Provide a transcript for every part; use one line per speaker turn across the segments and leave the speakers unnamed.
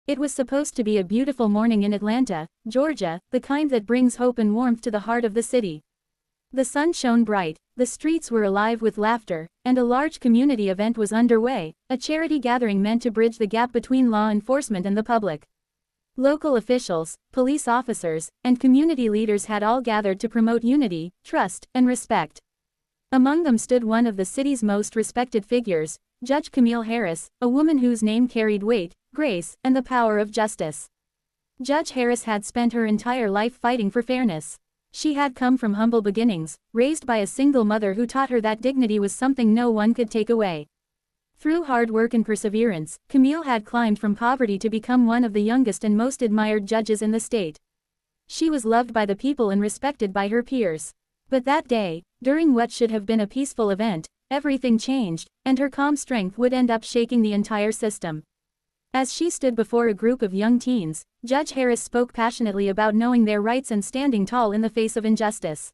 It was supposed to be a beautiful morning in Atlanta, Georgia, the kind that brings hope and warmth to the heart of the city. The sun shone bright, the streets were alive with laughter, and a large community event was underway, a charity gathering meant to bridge the gap between law enforcement and the public. Local officials, police officers, and community leaders had all gathered to promote unity, trust, and respect. Among them stood one of the city's most respected figures, Judge Camille Harris, a woman whose name carried weight, grace, and the power of justice. Judge Harris had spent her entire life fighting for fairness. She had come from humble beginnings, raised by a single mother who taught her that dignity was something no one could take away. Through hard work and perseverance, Camille had climbed from poverty to become one of the youngest and most admired judges in the state. She was loved by the people and respected by her peers. But that day, during what should have been a peaceful event, everything changed, and her calm strength would end up shaking the entire system. As she stood before a group of young teens, Judge Harris spoke passionately about knowing their rights and standing tall in the face of injustice.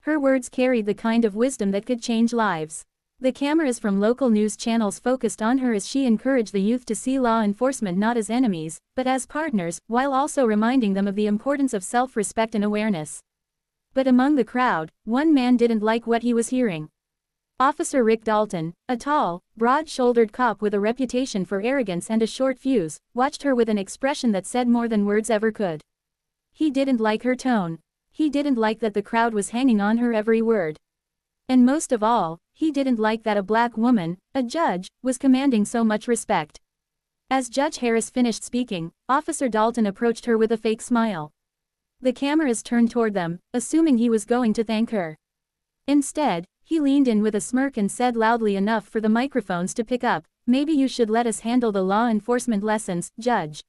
Her words carried the kind of wisdom that could change lives. The cameras from local news channels focused on her as she encouraged the youth to see law enforcement not as enemies, but as partners, while also reminding them of the importance of self-respect and awareness. But among the crowd, one man didn't like what he was hearing. Officer Rick Dalton, a tall, broad-shouldered cop with a reputation for arrogance and a short fuse, watched her with an expression that said more than words ever could. He didn't like her tone. He didn't like that the crowd was hanging on her every word. And most of all, he didn't like that a black woman, a judge, was commanding so much respect. As Judge Harris finished speaking, Officer Dalton approached her with a fake smile. The cameras turned toward them, assuming he was going to thank her. Instead, he leaned in with a smirk and said loudly enough for the microphones to pick up, "Maybe you should let us handle the law enforcement lessons, Judge.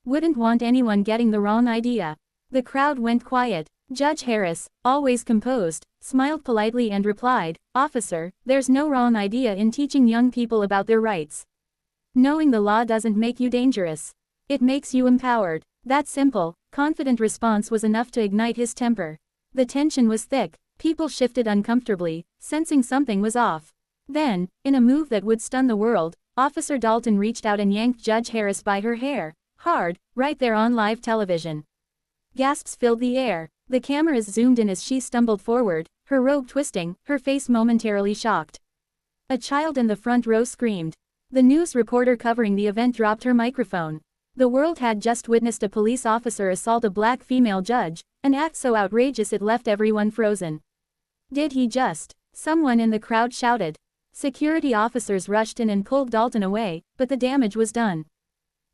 Wouldn't want anyone getting the wrong idea." The crowd went quiet. Judge Harris, always composed, smiled politely and replied, "Officer, there's no wrong idea in teaching young people about their rights. Knowing the law doesn't make you dangerous. It makes you empowered." That simple, confident response was enough to ignite his temper. The tension was thick. People shifted uncomfortably, sensing something was off. Then, in a move that would stun the world, Officer Dalton reached out and yanked Judge Harris by her hair, hard, right there on live television. Gasps filled the air. The cameras zoomed in as she stumbled forward, her robe twisting, her face momentarily shocked. A child in the front row screamed. The news reporter covering the event dropped her microphone. The world had just witnessed a police officer assault a black female judge, an act so outrageous it left everyone frozen. "Did he just?" someone in the crowd shouted. Security officers rushed in and pulled Dalton away, but the damage was done.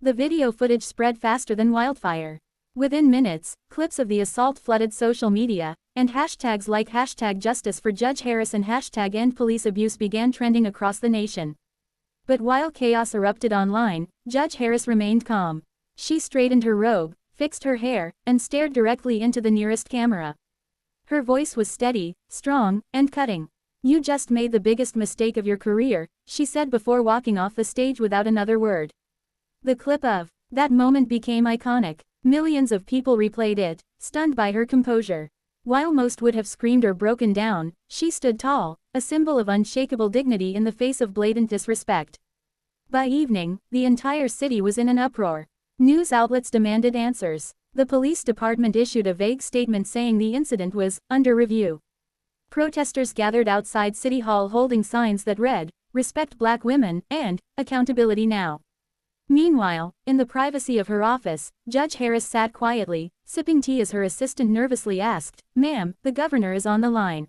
The video footage spread faster than wildfire. Within minutes, clips of the assault flooded social media, and hashtags like #Justice for Judge Harris and #EndPoliceAbuse began trending across the nation. But while chaos erupted online, Judge Harris remained calm. She straightened her robe, fixed her hair, and stared directly into the nearest camera. Her voice was steady, strong, and cutting. "You just made the biggest mistake of your career," she said before walking off the stage without another word. The clip of that moment became iconic. Millions of people replayed it, stunned by her composure. While most would have screamed or broken down, she stood tall, a symbol of unshakable dignity in the face of blatant disrespect. By evening, the entire city was in an uproar. News outlets demanded answers. The police department issued a vague statement saying the incident was under review. Protesters gathered outside City Hall holding signs that read, "Respect Black women," and "Accountability now." Meanwhile, in the privacy of her office, Judge Harris sat quietly, sipping tea as her assistant nervously asked, "Ma'am, the governor is on the line.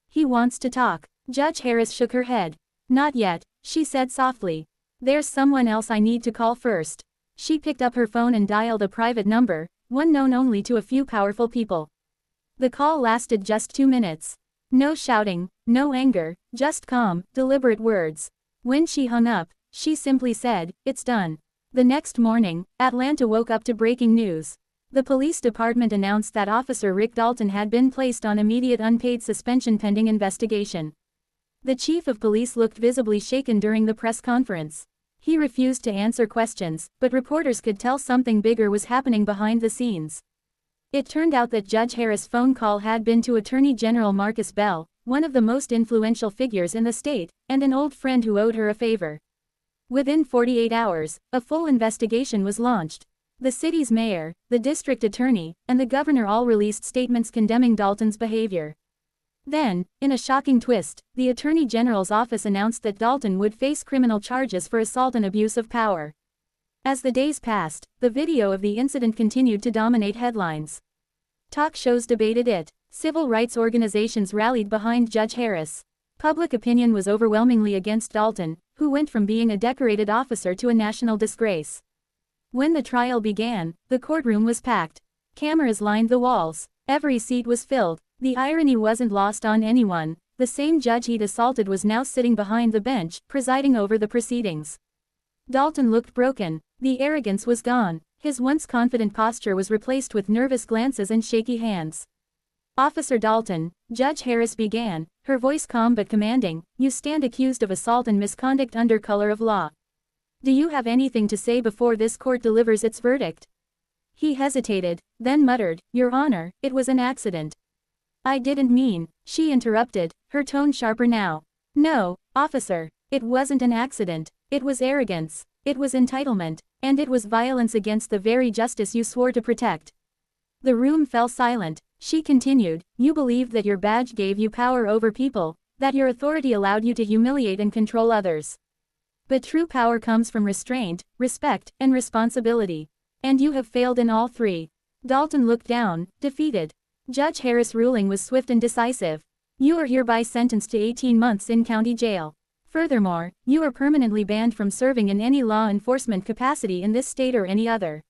He wants to talk." Judge Harris shook her head. "Not yet," she said softly. "There's someone else I need to call first." She picked up her phone and dialed a private number, one known only to a few powerful people. The call lasted just 2 minutes. No shouting, no anger, just calm, deliberate words. When she hung up, she simply said, "It's done." The next morning, Atlanta woke up to breaking news. The police department announced that Officer Rick Dalton had been placed on immediate unpaid suspension pending investigation. The chief of police looked visibly shaken during the press conference. He refused to answer questions, but reporters could tell something bigger was happening behind the scenes. It turned out that Judge Harris' phone call had been to Attorney General Marcus Bell, one of the most influential figures in the state, and an old friend who owed her a favor. Within 48 hours, a full investigation was launched. The city's mayor, the district attorney, and the governor all released statements condemning Dalton's behavior. Then, in a shocking twist, the Attorney General's office announced that Dalton would face criminal charges for assault and abuse of power. As the days passed, the video of the incident continued to dominate headlines. Talk shows debated it. Civil rights organizations rallied behind Judge Harris. Public opinion was overwhelmingly against Dalton, who went from being a decorated officer to a national disgrace. When the trial began, the courtroom was packed. Cameras lined the walls. Every seat was filled. The irony wasn't lost on anyone. The same judge he'd assaulted was now sitting behind the bench, presiding over the proceedings. Dalton looked broken. The arrogance was gone. His once confident posture was replaced with nervous glances and shaky hands. "Officer Dalton," Judge Harris began, her voice calm but commanding, "you stand accused of assault and misconduct under color of law. Do you have anything to say before this court delivers its verdict?" He hesitated, then muttered, "Your Honor, it was an accident." "I didn't mean," she interrupted, her tone sharper now. "No, officer, it wasn't an accident. It was arrogance. It was entitlement. And it was violence against the very justice you swore to protect." The room fell silent. She continued, "You believed that your badge gave you power over people, that your authority allowed you to humiliate and control others. But true power comes from restraint, respect, and responsibility. And you have failed in all three." Dalton looked down, defeated. Judge Harris' ruling was swift and decisive. "You are hereby sentenced to 18 months in county jail. Furthermore, you are permanently banned from serving in any law enforcement capacity in this state or any other.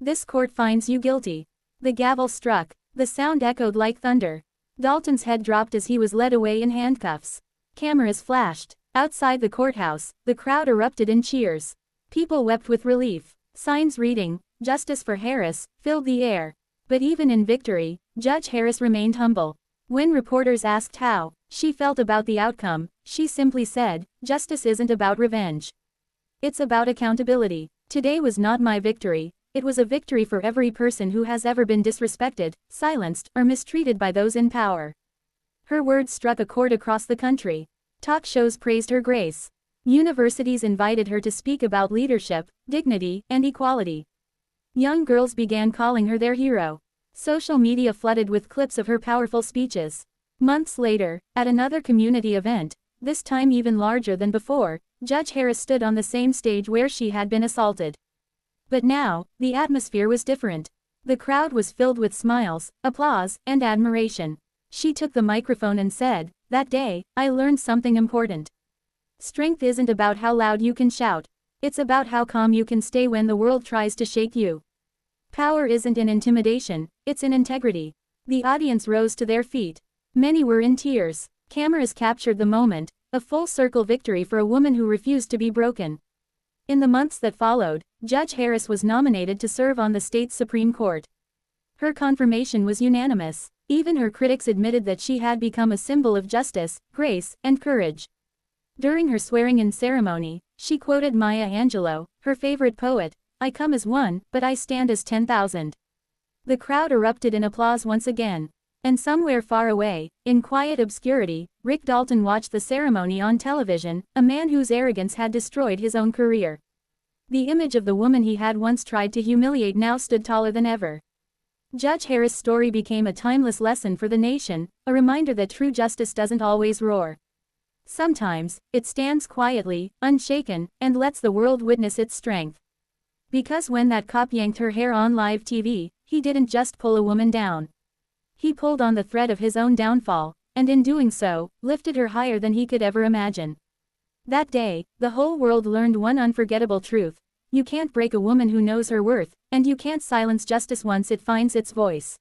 This court finds you guilty." The gavel struck. The sound echoed like thunder. Dalton's head dropped as he was led away in handcuffs. Cameras flashed. Outside the courthouse, the crowd erupted in cheers. People wept with relief. Signs reading, "Justice for Harris," filled the air. But even in victory, Judge Harris remained humble. When reporters asked how she felt about the outcome, she simply said, "Justice isn't about revenge. It's about accountability. Today was not my victory. It was a victory for every person who has ever been disrespected, silenced, or mistreated by those in power." Her words struck a chord across the country. Talk shows praised her grace. Universities invited her to speak about leadership, dignity, and equality. Young girls began calling her their hero. Social media flooded with clips of her powerful speeches. Months later, at another community event, this time even larger than before, Judge Harris stood on the same stage where she had been assaulted. But now, the atmosphere was different. The crowd was filled with smiles, applause, and admiration. She took the microphone and said, "That day, I learned something important. Strength isn't about how loud you can shout. It's about how calm you can stay when the world tries to shake you. Power isn't in intimidation, it's in integrity." The audience rose to their feet. Many were in tears. Cameras captured the moment, a full-circle victory for a woman who refused to be broken. In the months that followed, Judge Harris was nominated to serve on the state's Supreme Court. Her confirmation was unanimous. Even her critics admitted that she had become a symbol of justice, grace, and courage. During her swearing-in ceremony, she quoted Maya Angelou, her favorite poet, "I come as one, but I stand as 10,000. The crowd erupted in applause once again. And somewhere far away, in quiet obscurity, Rick Dalton watched the ceremony on television, a man whose arrogance had destroyed his own career. The image of the woman he had once tried to humiliate now stood taller than ever. Judge Harris' story became a timeless lesson for the nation, a reminder that true justice doesn't always roar. Sometimes, it stands quietly, unshaken, and lets the world witness its strength. Because when that cop yanked her hair on live TV, he didn't just pull a woman down. He pulled on the thread of his own downfall, and in doing so, lifted her higher than he could ever imagine. That day, the whole world learned one unforgettable truth: you can't break a woman who knows her worth, and you can't silence justice once it finds its voice.